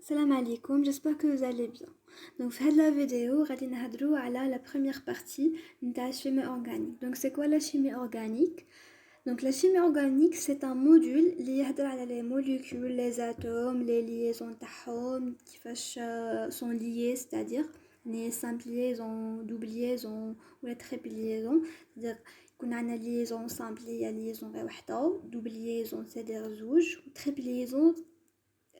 Salam alaikum, j'espère que vous allez bien. Donc, dans cette vidéo, on va parler la première partie de la chimie organique. Donc, c'est quoi la chimie organique? Donc, la chimie organique, c'est un module qui parle sur les molécules, les atomes, les liaisons qui sont liées, c'est-à-dire les simples liaisons, double liaisons ou les triples liaisons. C'est-à-dire qu'on a une liaison simple, il y a une liaison double liaison, c'est-à-dire zouj, triple liaison.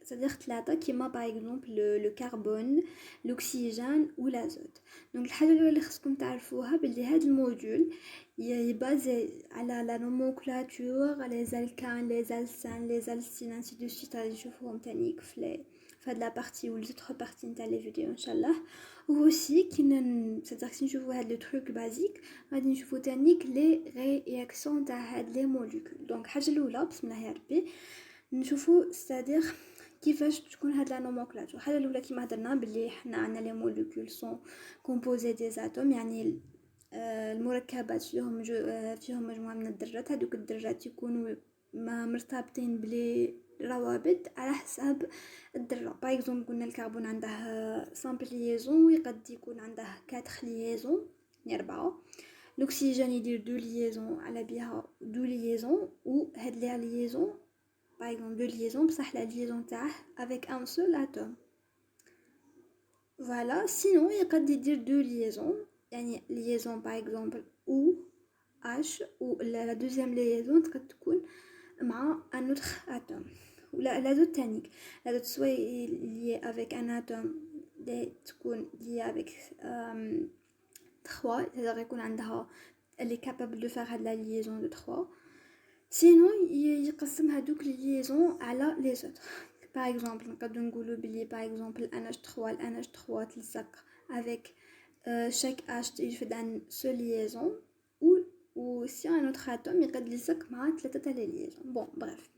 C'est-à-dire ثلاثة كيما par exemple le carbone, l'oxygène ou l'azote. Donc الحاجة الأولى اللي خصكم تعرفوها بلي هذا الموديول يبازي على la nomenclature les alcanes, les alcènes, les alcynes ainsi de suite غادي نشوفوهم تانيك في هاد la partie ou les autres parties نتاع les vidéos إن شاء الله. و aussi c'est-à-dire que si نشوفو هاد le truc basique غادي نشوفو تانيك les réactions تاع هاد les molécules. Donc الحاجة الأولى بسم الله يا ربي نشوفو c'est-à-dire كيفاش تكون هاد لا نومونكلاتور. الحاجه الاولى كيما هضرنا بلي حنا عندنا لي موليكول سون كومبوزي دي اتوم، يعني المركبات فيهم مجموعه من الذرات. هذوك الذرات يكونوا مرتبطين بلي روابط على حساب الذره. باغ اكزومبل قلنا الكربون عنده سامبل ليزون ويقد يكون عنده 4 ليزون يعني 4. الاكسجين يدير 2 ليزون على بها 2 ليزون، وهاد لي ليزون par exemple deux liaisons بصح la liaison تاعه avec un seul atome. Voilà, sinon يقد يدير deux liaisons، يعني liaison par exemple O H ou la deuxième liaison تقد تكون مع un autre atome. ولا l'azote تانيك l'azote soit lié avec un atome تكون lié avec 3، c'est-à-dire يكون عندها elle est capable de faire la liaison de 3. Sinon يقسم هادوك لي ليزون على لي زوتر. باغ اكزومبل نقدروا نقولوا بلي باغ اكزومبل NH3 NH3 تلصق avec chaque H يفيد عن سو ليزون ou si un autre atome يقدر يلصق مع 3 تاع لي ليزون. bon bref,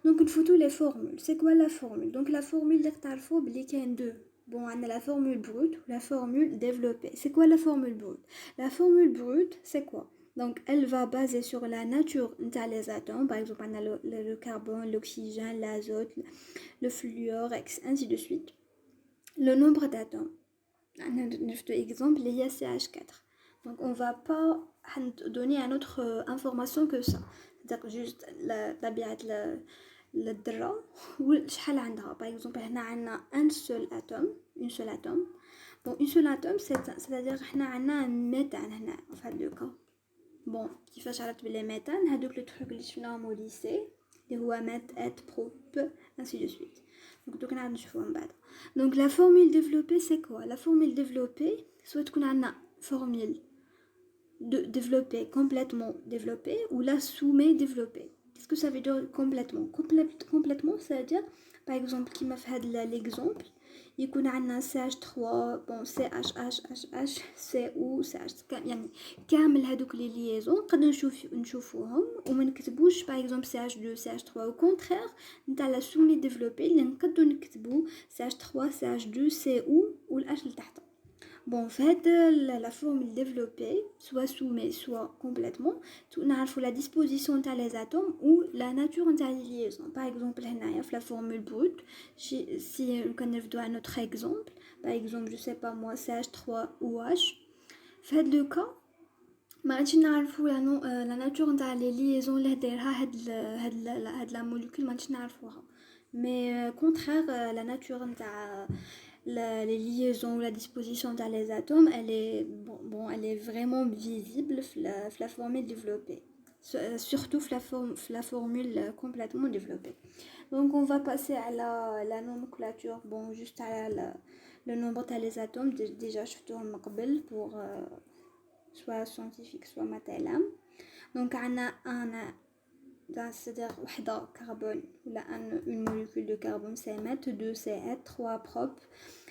donc نفوتوا les formules. c'est quoi la formule? donc la formule اللي تعرفوا بلي كاين دو. bon on a la formule brute ou la formule développée. c'est quoi la formule brute? la formule brute c'est quoi? Donc, elle va baser sur la nature des atomes. Par exemple, on a le carbone, l'oxygène, l'azote, le fluor, ainsi de suite. Le nombre d'atomes. Un autre exemple, il y a CH4. Donc, on ne va pas donner une autre information que ça. C'est-à-dire juste la biate, le drap, ou le par exemple, on a un seul atome, une seule atome. Bon, une seule atome, c'est-à-dire qu'on a un méthane, en fait, le cas. bon كيفاش عرفت بلي ميثان؟ هادوك لو تروك اللي شفناهم au lycée اللي هو ميت ات بروب ainsi de suite. donc دوك نعاود نشوفهم بعد. donc la formule développée c'est quoi? la formule développée soit تكون عندنا formule développée complètement développée ou la sous-mais développée. qu'est-ce que ça veut dire complètement? complètement ça veut dire par exemple كيما في هذا l'exemple يكون عندنا CH3 bon CH CO CH يعني كامل هذوك لي ليزون نقدر نشوفوهم وما نكتبوش باغ اكزومبل CH2 CH3 au contraire نتاع لا سومي ديفلوبي اللي نقدروا نكتبوا CH3 CH2 CO والH لتحت. bon fait la formule développée soit soumet soit complètement نعرفوا la disposition تاع les atomes ou la nature تاع les liaisons. par exemple هنايا في la formule brute si on connaît un autre exemple par exemple je sais pas moi CH3 ou H. في هذا le cas ما غاديش نعرفوا la nature نتاع les liaisons اللي دايرها هاد la molécule ما غاديش نعرفوها. mais contraire la nature نتاع les liaisons ou la disposition dans les atomes elle est elle est vraiment visible la formule développée, surtout la formule complètement développée. donc on va passer à la nomenclature. bon juste à le nombre des atomes déjà je vais tourner قبل pour soit scientifique soit mathématique. donc on a c'est-à-dire وحدة carbone ou une molécule de carbone c'est meth, 2 c'est 3 prop,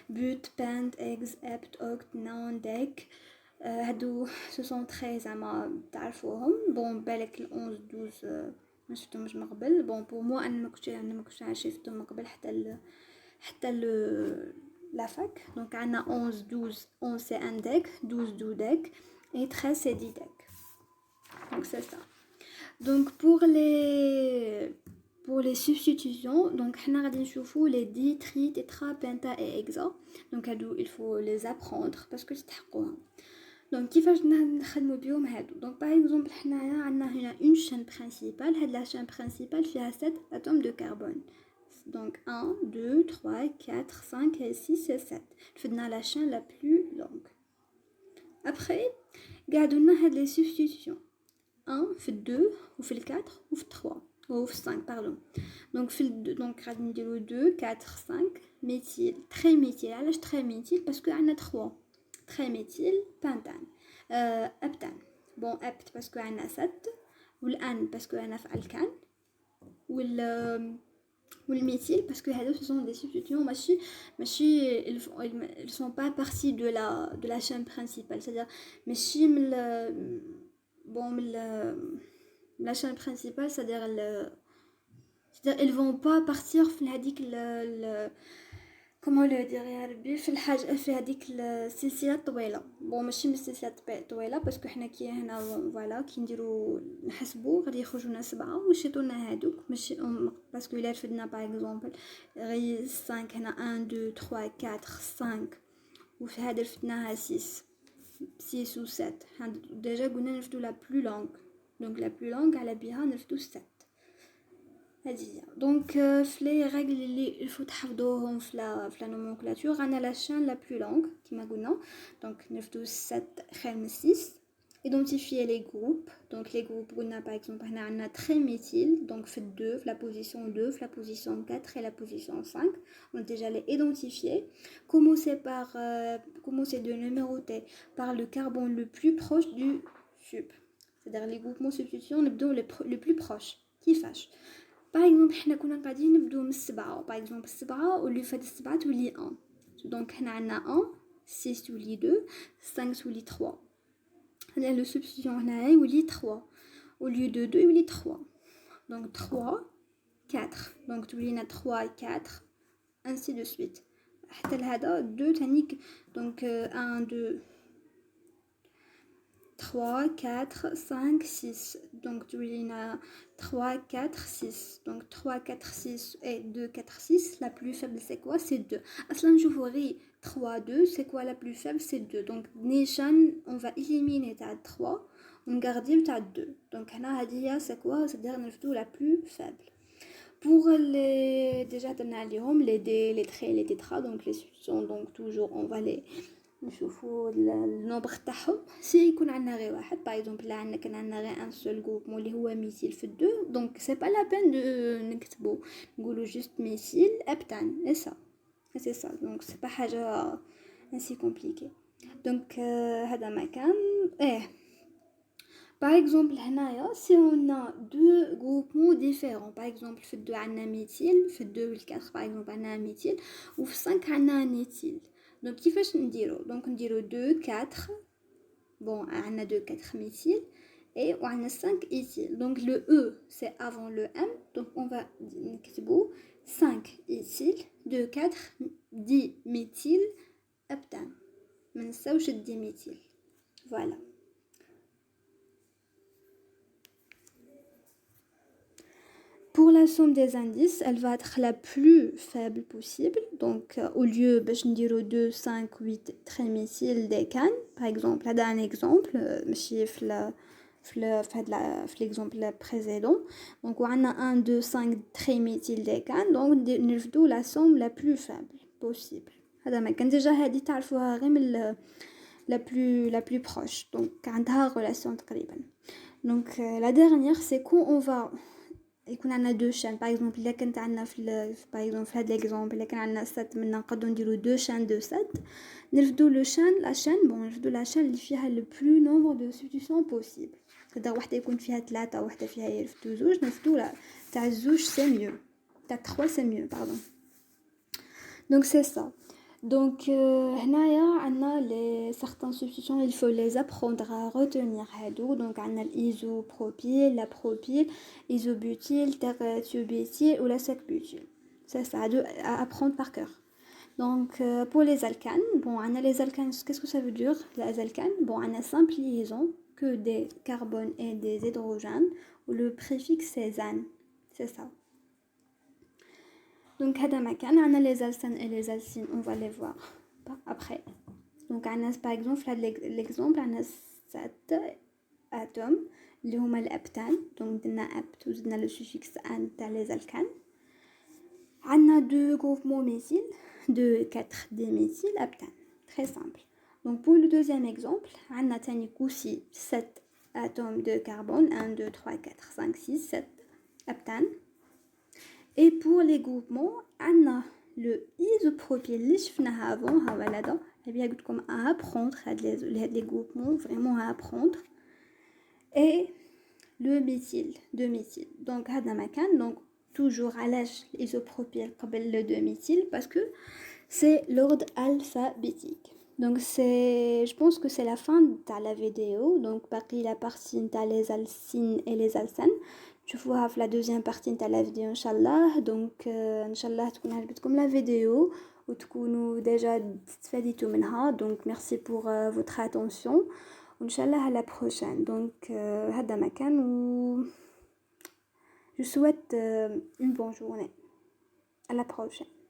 but, pent, hex, hept, oct, non, dec. هادو ce sont 13 زعما تعرفوهم. bon بالك ال 11 12 ما شفتهمش من قبل. bon pour moi انا ما كنتش شفتهم من قبل حتى la fac. donc عندنا 11 12 11 c'est un dec, 12 2 dec et 13 c'est 10 dec. donc c'est ça. donc pour les pour les substitutions, donc on va voir les di, tri, tétra, penta et hexa. Donc il faut les apprendre parce que c'est important. Donc كيفاش نخدموا بهم هادو. Donc par exemple حنايا عندنا هنا une chaîne principale. هاد la chaîne principale فيها 7 atomes de carbone. Donc 1, 2, 3, 4, 5 et 6 et 7. فدنا la chaîne la plus longue. Après قاعدوا لنا هاد les substitutions. 1 في 2 وفي 4 وفي 3 وفي 5 pardon. Donc في donc غادي نديرو 2 4 5 méthyle très méthyle. علاش très méthyle parce que عندنا 3 تريميثيل بنتان ابتان بون ابت باسكو عندنا 7 والان باسكو عندنا في الكان والميثيل باسكو هادو ce sont des substitutions ماشي ils sont pas partie de la chaîne principale, c'est-à-dire ماشي من la chaîne principale, c'est-à-dire ils vont pas partir في هذيك كما لو دير يا ربي في الحاجه في هذيك السلسله الطويله. بون ماشي من السلسله الطويله باسكو حنا كي هنا فوالا كي نديرو نحسبو غادي يخرجوا لنا 7 ويشيطونا هادوك ماشي باسكو الا رفدنا باغ اكزومبل غير 5 هنا 1 2 3 4 5 وفي هذا رفدناها 6 و 7 ديجا قلنا نرفدو لا بلو لونغ. دونك لا بلو لونغ على بها نرفدو 7 هذه. دونك في لي ريغل اللي الفو تحفظوهم في لا نومونكلاتور عندنا لا شين لا بلو لونغ كيما قلنا. دونك نرفدو 7 خير من 6. identifier les groupes. Donc les groupes قلنا par exemple هنا عندنا trimethyle donc في 2 في la position 2 في la position 4 et la position 5. On a déjà les identifier. Commencer de numéroter par le carbone le plus proche du sub. C'est-à-dire les groupements substitution نبداو le plus proche كيفاش. باغ اكزومبل حنا كنا قاعدين نبداو من 7 باغ اكزومبل 7 واللي فات 7 تولي 1. دونك هنا عندنا 1 6 تولي 2 5 تولي 3. هنا لو سبستيتيون هنايا يولي 3 au lieu de 2 يولي 3. donc 3 4 donc تولينا 3 4 ainsi de suite حتى لهذا 2 تانيك. donc 1 2 3 4 5 6 donc تولينا 3 4 6 donc 3 4 6 et 2 4 6. la plus faible c'est quoi, c'est 2. اصلا نشوفوا غير 3 2 c'est quoi la plus faible, c'est 2. donc نيشان on va éliminer تاع 3 ونغارديو تاع 2. donc هنا هذه c'est quoi, c'est-à-dire نرفدو la plus faible. pour les déjà درنا عليهم les d les traits les tétras donc les substitutions. donc toujours on va les نشوفوا النوبر تاعهم. سي يكون عندنا غير واحد باغ اكزومبل لا عندنا كان عندنا غير ان سول جروب اللي هو ميثيل في 2 دونك سي با لا بين دو نكتبو نقولوا جوست ميثيل ابتان اي سا سي سا. دونك سي با حاجه انسي كومبليكي. دونك هذا ما كان باغ اكزومبل هنايا سي اون دو غروبمون ديفيرون. باغ اكزومبل في 2 عندنا ميثيل في 2 وال 4 باغ اكزومبل عندنا ميثيل وفي 5 عندنا نيتيل. donc كيفاش نديرو. donc نديرو 2 4 bon عندنا 2 4 méthyle et وعندنا 5 éthyle. donc le E c'est avant le M donc on va نكتبو 5 éthyle 2 4 دي méthyle ابتان ما نساوش الدي ميثيل. voilà. Pour la somme des indices, elle va être la plus faible possible. Donc, au lieu de 2, 5, 8 trimethyle décane, par exemple, là, un exemple, l'exemple précédent. Donc, on a 1, 2, 5 trimethyle décane. Donc, nous la somme la plus faible possible. Déjà, la plus proche. Donc, عندها relation تقريبا. Donc, la dernière, c'est quand on va يكون عندنا دو شان. باغ اكزومبل الا كانت عندنا في باغ اكزومبل في هذا ليكزومبل الا كان عندنا 7 منا نقدروا نديروا دو شان دو 7 نرفدوا لو شان لا شان بون نرفدوا لا شان اللي فيها لو بلو نومبر دو سبستيتيون بوسيبل. تقدر وحده يكون فيها 3 وحده فيها يرفدوا زوج نرفدوا لا تاع الزوج سي ميو تاع 3 سي ميو باردون. دونك سي سا. Donc هنايا عندنا les certaines substitutions il faut les apprendre à retenir هادو. donc عندنا l'isopropyl, la propyl, isobutyl, tertiobétyl ou la sec-butyl. c'est ça à apprendre par cœur. donc pour les alcanes, bon عندنا les alcanes, qu'est-ce que ça veut dire les alcanes? bon عندنا simple liaison que des carbones et des hydrogènes où le préfixe c'est -ane, c'est ça. Donc هذا مكان عندنا les alcanes et les alcynes, on va les voir après. Donc عندنا par exemple l'exemple عندنا 7 atomes اللي هما الابتان. donc درنا apt وزدنا le suffixe an تاع les alcanes. عندنا 2 groupements méthyl, 2 4 déméthyl aptane. Très simple. Donc pour le deuxième exemple, on a aussi 7 atomes de carbone, 1, 2, 3, 4, 5, 6, 7 aptane. Et pour les groupements, on a le isopropyl, اللي شفناها avant, voilà donc, et bien comme à apprendre les groupements, vraiment à apprendre. Et le méthyl, 2 méthyl. Donc هذا مكان, donc toujours à l'âge isopropyl قبل le 2 méthyl parce que c'est l'ordre alphabétique. Donc je pense que c'est la fin de la vidéo. Donc باقي la partie de les alcynes et les alcanes. تشوفوها في la deuxième partie de la vidéo inchallah. Donc inchallah تكون عجبتكم la vidéo وتكونوا déjà استفدتوا منها. Donc merci pour votre attention. Inch'Allah à la prochaine. Donc هذا مكان و je souhaite une bonne journée. À la prochaine.